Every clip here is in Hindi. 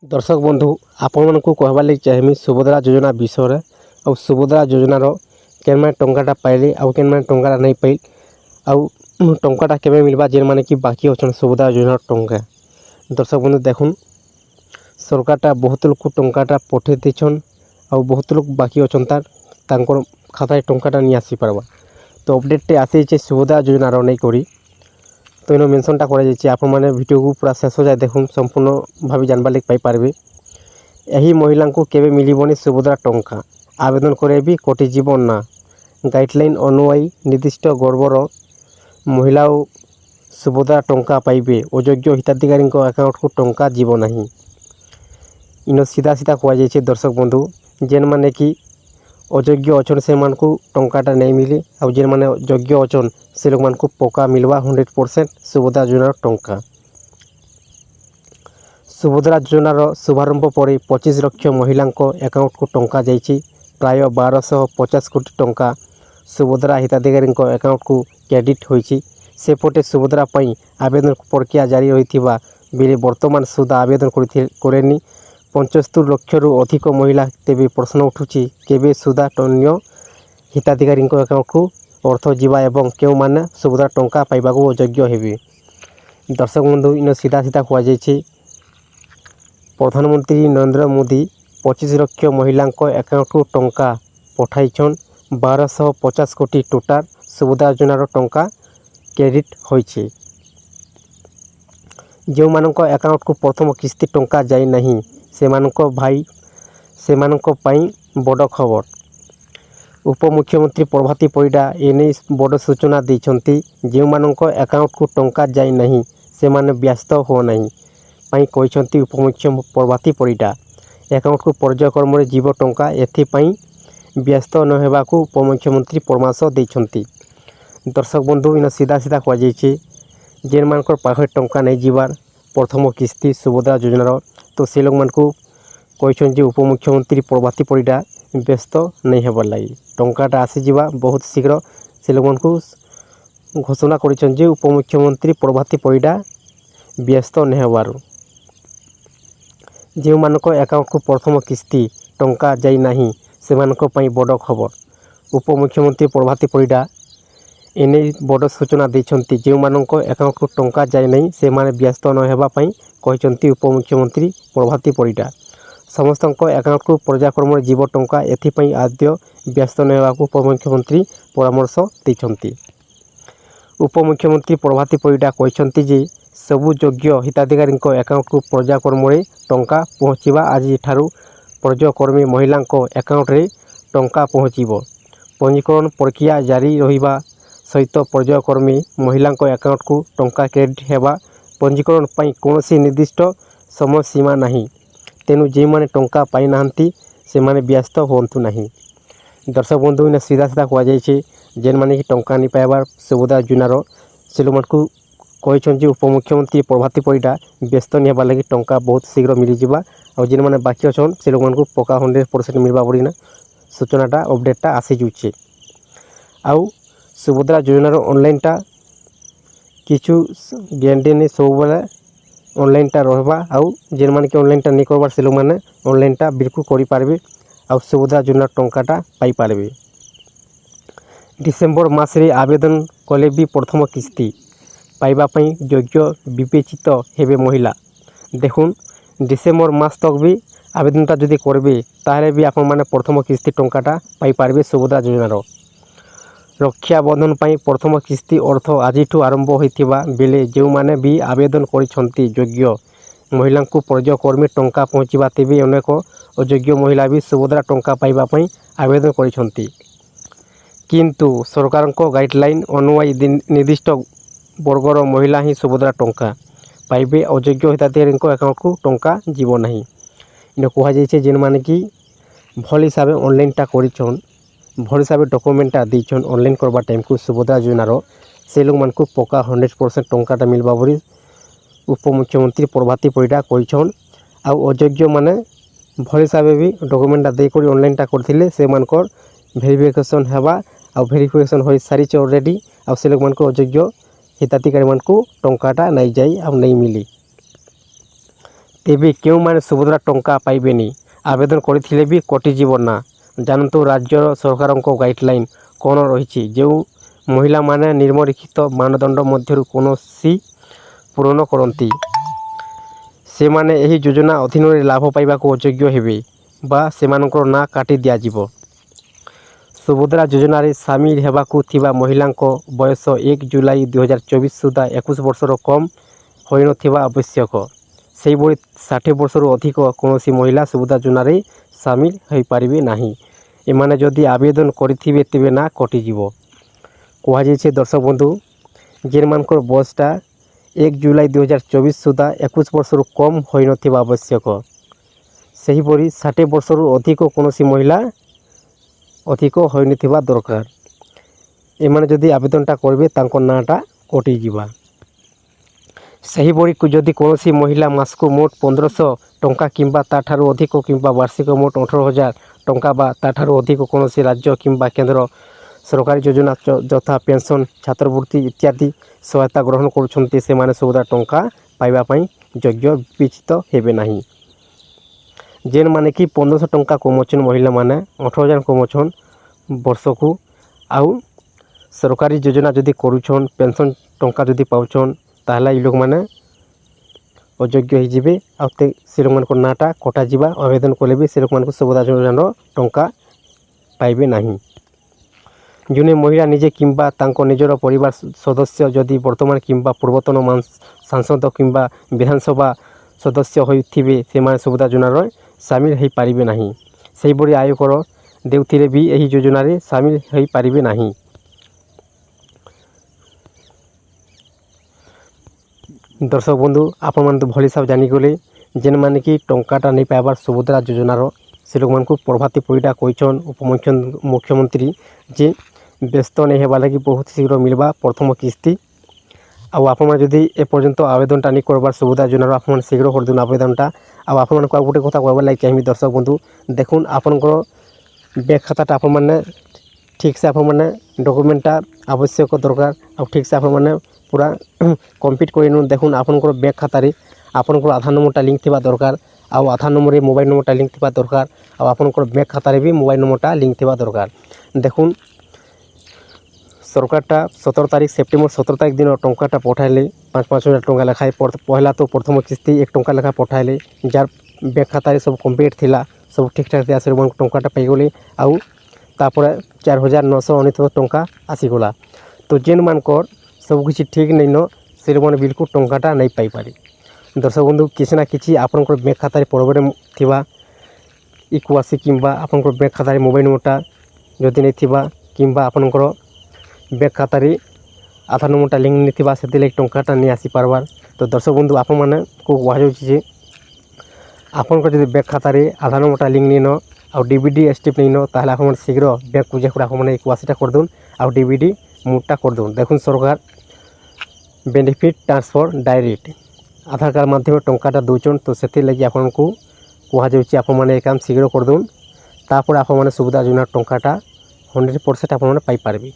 दर्शक बंधु आपण को कहबार लगी चाहमी सुभद्रा योजना विषय और सुभद्रा योजनार केन मैंने टंकाटा पाइले आउ केन मैंने टंकाटा नहीं पाइल आउ टंकाटा केबे मिलबा जेन माने कि बाकी अच्छा सुभद्रा योजनार टंका। दर्शक बंधु देखुन सरकारटा बहुत लोक टंकाटा पठे देछन आउ बहुत लोग बाकी अच्छा तांकर खाता टंकाटा नहीं आसी पारबा। तो अपडेट आसी सुभद्रा योजनार नहीं करी तो इन मेनसनटा कर भिडियो को पूरा शेष जाए देखुन संपूर्ण भाव जानबार लगे पाइपारे। यही महिला को केबे मिलबनी सुभद्रा टंका आवेदन करे भी कटिजीव ना गाइडलाइन अनुयायी निर्दिष्ट गर्भर महिला सुभद्रा टंका पाइबे अयोग्य हिताधिकारी अकाउंट को टंका जीव नहीं। इन सीधा सीधा कहुई दर्शक बंधु जेन माने कि अयोग्य अच्छन से टंकाटा नहीं मिले और जेन माने योग्य अच्छन से लोग मानक पक्का मिलवा 100% सुभद्रा योजनार टंका। सुभद्रा योजनार शुभारंभ पर 25 लाख महिला अकाउंट को टंका जाइए प्राय 1250 कोटी टंका सुभद्रा हिताधिकारी अकाउंट को क्रेडिट होइछि। सेपटे सुभद्रा पई आवेदन प्रक्रिया जारी रही बेले वर्तमान सुधा आवेदन करेनी 75 लाख रु अधिक महिला। तेबे प्रश्न उठुछि केबे सुधा अन्य हिताधिकारी अकाउंट को अर्थ जीवा एवं केउ माने सुभद्रा टंका पाइबाको अयोग्य हेबे। दर्शक बंधु इन सीधा सीधा कहुई प्रधानमंत्री नरेंद्र मोदी 25 लाख महिला अकाउंट को टंका पठाइछन 1250 कोटी टोटाल सुभद्रा योजनार टंका क्रेडिट होइछे। जो मानक अकाउंट को प्रथम किस्ती टंका जाई नहीं से बड़ खबर। उपमुख्यमंत्री प्रभाती परिडा एने बड़ सूचना देछंती जो मानक अकाउंट को टंका जाई नहीं से माने व्यस्त हो नहीं पाई कहते उपमुख्यमंत्री प्रभाती परिडा अकाउंट को पर्यायक्रम जीव टंका एथिपाई व्यस्त न हेबाकू उपमुख्यमंत्री परामर्श देछंती। दर्शक बंधु इन सीधा सीधा कहुई जेन मानकर पाखे टंका नहीं जीवार प्रथम किस्ती सुभद्रा योजनार तो से लोग मानक कहते उपमुख्यमंत्री प्रभाती परिडा व्यस्त नहीं हेबार लगी टंकाटा आसीजा बहुत शीघ्र से लोग मानक घोषणा कर उपमुख्यमंत्री प्रभाती परिडा व्यस्त नहीं हेबार। जो मानक अकाउंट को प्रथम किस्ती टंका जाई नहीं से बड़ खबर। उपमुख्यमंत्री प्रभाती परिडा एने बड़ सूचना देछंती जो मानक अकाउंट को टंका जाई नहीं से माने व्यस्त न हेबा पई कहचंती उपमुख्यमंत्री प्रभाती परिडा समस्त अकाउंट को पर्यायक्रम जीव टंका एथिपाई आद्य व्यस्त न हेबाकू उपमुख्यमंत्री परामर्श देछंती। उपमुख्यमंत्री प्रभाती परिडा कहचंती जे सबु योग्य हिताधिकारी अकाउंट को पर्यायक्रम टंका पहुँचवा आज ठारू पर्यायक्रमी महिला अकाउंट रे टंका पहुँचब। पंजीकरण प्रक्रिया जारी रहिबा सहित पर्यायक्रमी महिला अकाउंट को टंका क्रेडिट हेबा पंजीकरण पई कोनोसी निर्दिष्ट समय सीमा नहीं तेणु जे माने टंका पाई नाहंती से माने व्यस्त होंतु नहीं। दर्शक बंधु इन सीधा सीधा कहुई जेन माने कि टंका नहीं पाइबार सुभद्रा योजनार से लोग मानक कहते उपमुख्यमंत्री प्रभाती परिडा व्यस्त नहीं हेबार लगी टंका बहुत शीघ्र मिलजिबा और जेन माने बाकी अच्छन से लोग मानक पक्का 100% मिलवा बोली सूचनाटा अपडेटटा आसी जुचे। आउ सुभद्रा योजनार ऑनलाइनटा किछु गारंटी नहीं सब बेले ऑनलाइनटा रहबा आउ जेन माने कि ऑनलाइनटा नहीं करबार से लोग माने ऑनलाइनटा बिल्कुल करि पारबे आउ सुभद्रा योजनार टंकाटा पाई पारबे। डिसेम्बर मास रे आवेदन कले भी प्रथम किस्ती पाइबा पई योग्य विवेचित हेबे महिला। देखुन डिसेम्बर मास तक भी आवेदनटा जदि करबे ताहले भी आपण माने प्रथम किस्ती टंकाटा पाई पारबे सुभद्रा योजनार। रक्षा बंधन पाई प्रथम किस्ती अर्थ आज आरंभ होइथिबा बेले जो माने भी आवेदन करिसंती योग्य महिला को पर्यायक्रमी टंका पहुँचवा तेबे अनेक अयोग्य महिला भी सुभद्रा टंका पाइबा पई आवेदन करिसंती किंतु सरकार गाइडलाइन अनुयायी निर्दिष्ट वर्गर महिला ही सुभद्रा टंका पाइबे अयोग्य हिताधिकारी अकाउंट को टंका जीव नहीं। इन कहुई जेन माने कि भल हिसाब से ऑनलाइनटा करिछन भल हिसाब से डॉक्यूमेंटा देछन ऑनलाइन करबा टाइम को सुभद्रा योजनार से लोग मानक पक्का 100% टंकाटा मिलबा बोली उपमुख्यमंत्री प्रभाती परिडा कहछन। आउ अयोग्य माने भल हिसाब भी डॉक्यूमेंटा देकर ऑनलाइनटा करथिले से मानकर वेरिफिकेशन हेबा आउ वेरिफिकेशन हो सारी ऑलरेडी आउ से लोग मानक अयोग्य हिताधिकारी मानक टंकाटा नहीं जाई आउ नहीं मिली। ତେବେ କେଉଁମାନେ ସୁଭଦ୍ରା ଟଙ୍କା ପାଇବେନି? ଆବେଦନ କରିଥିଲେ ବି କଟିଯିବ ନା? ଜାଣନ୍ତୁ ରାଜ୍ୟ ସରକାରଙ୍କ ଗାଇଡ଼ଲାଇନ୍ କ'ଣ ରହିଛି। ଯେଉଁ ମହିଳାମାନେ ନିମ୍ନଲିଖିତ ମାନଦଣ୍ଡ ମଧ୍ୟରୁ କୌଣସି ପୂରଣ କରନ୍ତି, ସେମାନେ ଏହି ଯୋଜନା ଅଧୀନରେ ଲାଭ ପାଇବାକୁ ଅଯୋଗ୍ୟ ହେବେ ବା ସେମାନଙ୍କର ନାଁ କାଟି ଦିଆଯିବ। ସୁଭଦ୍ରା ଯୋଜନାରେ ସାମିଲ ହେବାକୁ ଥିବା ମହିଳାଙ୍କ ବୟସ 1 ଜୁଲାଇ 2024 ସୁଦ୍ଧା 21 ବର୍ଷର କମ୍ ହୋଇନଥିବା ଆବଶ୍ୟକ। ସେହିଭଳି 60 ବର୍ଷରୁ ଅଧିକ କୌଣସି ମହିଳା ସୁଭଦ୍ରା ଯୋଜନାରେ ସାମିଲ ହୋଇପାରିବେ ନାହିଁ। ଏମାନେ ଯଦି ଆବେଦନ କରିଥିବେ ତେବେ ନା କଟିଯିବ। କୁହାଯାଇଛି ଦର୍ଶକ ବନ୍ଧୁ, ଯେଉଁମାନଙ୍କର ବୟସଟା 1 ଜୁଲାଇ 2024 ସୁଦ୍ଧା 21 ବର୍ଷରୁ କମ୍ ହୋଇନଥିବା ଆବଶ୍ୟକ। ସେହିପରି 60 ବର୍ଷରୁ ଅଧିକ କୌଣସି ମହିଳା ଅଧିକ ହୋଇନଥିବା ଦରକାର। ଏମାନେ ଯଦି ଆବେଦନଟା କରିବେ ତାଙ୍କ ନାଁଟା କଟିଯିବା। ସେହିଭଳି ଯଦି କୌଣସି ମହିଳା ମାସକୁ ମୋଟ 1500 ଟଙ୍କା କିମ୍ବା ତା'ଠାରୁ ଅଧିକ କିମ୍ବା ବାର୍ଷିକ ମୋଟ 18,000 ଟଙ୍କା ବା ତା'ଠାରୁ ଅଧିକ କୌଣସି ରାଜ୍ୟ କିମ୍ବା କେନ୍ଦ୍ର ସରକାରୀ ଯୋଜନା ଯଥା ପେନ୍ସନ୍, ଛାତ୍ରବୃତ୍ତି ଇତ୍ୟାଦି ସହାୟତା ଗ୍ରହଣ କରୁଛନ୍ତି, ସେମାନେ ସୁଭଦ୍ରା ଟଙ୍କା ପାଇବା ପାଇଁ ଯୋଗ୍ୟ ବିବେଚିତ ହେବେ ନାହିଁ। ଯେଉଁମାନେ କି 1500 ଟଙ୍କା କମାଉଛନ୍ ମହିଳାମାନେ, 18,000 କମାଉଛନ୍ ବର୍ଷକୁ, ଆଉ ସରକାରୀ ଯୋଜନା ଯଦି କରୁଛନ୍, ପେନ୍ସନ୍ ଟଙ୍କା ଯଦି ପାଉଛନ୍, ତାହେଲେ ଏଇ ଲୋକମାନେ ଅଯୋଗ୍ୟ ହେଇଯିବେ। ଆଉ ସେ ଲୋକମାନଙ୍କ ନାଁଟା କଟାଯିବା। ଆବେଦନ କଲେ ବି ସେ ଲୋକମାନଙ୍କୁ ସୁଭଦ୍ରା ଯୋଜନାର ଟଙ୍କା ପାଇବେ ନାହିଁ। ଜଣେ ମହିଳା ନିଜେ କିମ୍ବା ତାଙ୍କ ନିଜର ପରିବାର ସଦସ୍ୟ ଯଦି ବର୍ତ୍ତମାନ କିମ୍ବା ପୂର୍ବତନ ସାଂସଦ କିମ୍ବା ବିଧାନସଭା ସଦସ୍ୟ ହୋଇଥିବେ, ସେମାନେ ସୁଭଦ୍ରା ଯୋଜନାରେ ସାମିଲ ହୋଇପାରିବେ ନାହିଁ। ସେହିଭଳି ଆୟକର ଦେଉଥିଲେ ବି ଏହି ଯୋଜନାରେ ସାମିଲ ହୋଇପାରିବେ ନାହିଁ। ଦର୍ଶକ ବନ୍ଧୁ, ଆପଣମାନେ ତ ଭଲ ହିସାବରେ ଜାଣିଗଲେ। ଯେନ୍ମାନେ କି ଟଙ୍କାଟା ନେଇ ପାଇବାର ସୁଭଦ୍ରା ଯୋଜନାର, ସେ ଲୋକମାନଙ୍କୁ ପ୍ରଭାତୀ ପରିଡ଼ା କହିଛନ୍ ମୁଖ୍ୟମନ୍ତ୍ରୀ ଯେ ବ୍ୟସ୍ତ ନେଇ ହେବା ଲାଗି ବହୁତ ଶୀଘ୍ର ମିଳିବା ପ୍ରଥମ କିସ୍ତି। ଆଉ ଆପଣମାନେ ଯଦି ଏପର୍ଯ୍ୟନ୍ତ ଆବେଦନଟା ନେଇ କରବାର ସୁଭଦ୍ରା ଯୋଜନାର, ଆପଣମାନେ ଶୀଘ୍ର କରିଦିଅନ୍ତୁ ଆବେଦନଟା। ଆଉ ଆପଣମାନଙ୍କୁ ଆଉ ଗୋଟେ କଥା କହିବାର ଲାଗି ଚାହିଁବି ଦର୍ଶକ ବନ୍ଧୁ, ଦେଖୁନ୍ ଆପଣଙ୍କର ବ୍ୟାଙ୍କ ଖାତାଟା ଆପଣମାନେ ଠିକ୍ସେ ଆପଣମାନେ ଡକୁମେଣ୍ଟଟା ଆବଶ୍ୟକ ଦରକାର। ଆଉ ଠିକ୍ସେ ଆପଣମାନେ ପୁରା କମ୍ପ୍ଲିଟ୍ କରିନେଉଁ। ଦେଖୁନ୍ ଆପଣଙ୍କର ବ୍ୟାଙ୍କ ଖାତାରେ ଆପଣଙ୍କର ଆଧାର ନମ୍ବରଟା ଲିଙ୍କ୍ ଥିବା ଦରକାର। ଆଉ ଆଧାର ନମ୍ବରରେ ମୋବାଇଲ୍ ନମ୍ବରଟା ଲିଙ୍କ୍ ଥିବା ଦରକାର। ଆଉ ଆପଣଙ୍କର ବ୍ୟାଙ୍କ ଖାତାରେ ବି ମୋବାଇଲ୍ ନମ୍ବରଟା ଲିଙ୍କ୍ ଥିବା ଦରକାର। ଦେଖୁନ୍ ସରକାରଟା 17 ତାରିଖ ସେପ୍ଟେମ୍ବର 17 ତାରିଖ ଦିନ ଟଙ୍କାଟା ପଠାଇଲେ 5,000 ଟଙ୍କା ଲେଖାଏଁ। ପହିଲା ତ ପ୍ରଥମ କିସ୍ତି 1 ଟଙ୍କା ଲେଖା ପଠାଇଲେ। ଯାର ବ୍ୟାଙ୍କ ଖାତାରେ ସବୁ କମ୍ପ୍ଲିଟ୍ ଥିଲା, ସବୁ ଠିକ୍ଠାକ୍ ଥିଲା, ସେମାନଙ୍କୁ ଟଙ୍କାଟା ପାଇଗଲେ। ଆଉ ତାପରେ 4,999 ଟଙ୍କା ଆସିଗଲା। ତ ଯେନ୍ମାନଙ୍କର ସବୁକିଛି ଠିକ୍ ନାଇଁନ, ସେମାନେ ବିଲକୁଲ ଟଙ୍କାଟା ନାଇଁ ପାଇପାରେ। ଦର୍ଶକ ବନ୍ଧୁ, କିଛି ନା କିଛି ଆପଣଙ୍କର ବ୍ୟାଙ୍କ ଖାତାରେ ପ୍ରୋବ୍ଲେମ୍ ଥିବା ଇକ୍ୱାସି କିମ୍ବା ଆପଣଙ୍କର ବ୍ୟାଙ୍କ ଖାତାରେ ମୋବାଇଲ୍ ନମ୍ବରଟା ଯଦି ନେଇଥିବା କିମ୍ବା ଆପଣଙ୍କର ବ୍ୟାଙ୍କ ଖାତାରେ ଆଧାର ନମ୍ବରଟା ଲିଙ୍କ୍ ନେଇଥିବା, ସେଥିଲାଗି ଟଙ୍କାଟା ନେଇ ଆସିପାରବାର। ତ ଦର୍ଶକ ବନ୍ଧୁ, ଆପଣମାନଙ୍କୁ କୁହାଯାଉଛି ଯେ ଆପଣଙ୍କର ଯଦି ବ୍ୟାଙ୍କ ଖାତାରେ ଆଧାର ନମ୍ବରଟା ଲିଙ୍କ୍ ନେଇନ ଆଉ DBD STP ନେଇନ, ତାହେଲେ ଆପଣମାନେ ଶୀଘ୍ର ବ୍ୟାଙ୍କକୁ ଯାଇକି ଆପଣମାନେ ଇକ୍ୱାସିଟା କରିଦେଉନ୍ ଆଉ DBD ମୁଡ଼ଟା କରିଦେଉନ୍। ଦେଖୁନ୍ ସରକାର ବେନିଫିଟ୍ ଟ୍ରାନ୍ସଫର୍ ଡାଇରେକ୍ଟ ଆଧାର କାର୍ଡ଼ ମାଧ୍ୟମରେ ଟଙ୍କାଟା ଦେଉଛନ୍। ତ ସେଥିଲାଗି ଆପଣଙ୍କୁ କୁହାଯାଉଛି ଆପଣମାନେ ଏ କାମ ଶୀଘ୍ର କରିଦେଉନ୍। ତାପରେ ଆପଣମାନେ ସୁଭଦ୍ରା ଯୋଜନା ଟଙ୍କାଟା 100% ଆପଣମାନେ ପାଇପାରିବେ।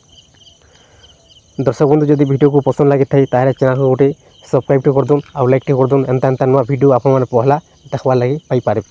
ଦର୍ଶକ ବନ୍ଧୁ, ଯଦି ଭିଡ଼ିଓକୁ ପସନ୍ଦ ଲାଗିଥାଏ ତାହେଲେ ଚ୍ୟାନେଲକୁ ଗୋଟେ ସବସ୍କ୍ରାଇବ୍ଟେ କରିଦେଉନ୍ ଆଉ ଲାଇକ୍ଟେ କରିଦେଉନ୍। ଏନ୍ତା ନୂଆ ଭିଡ଼ିଓ ଆପଣମାନେ ପହଲା ଦେଖ୍ବାର୍ ଲାଗି ପାଇପାରିବେ।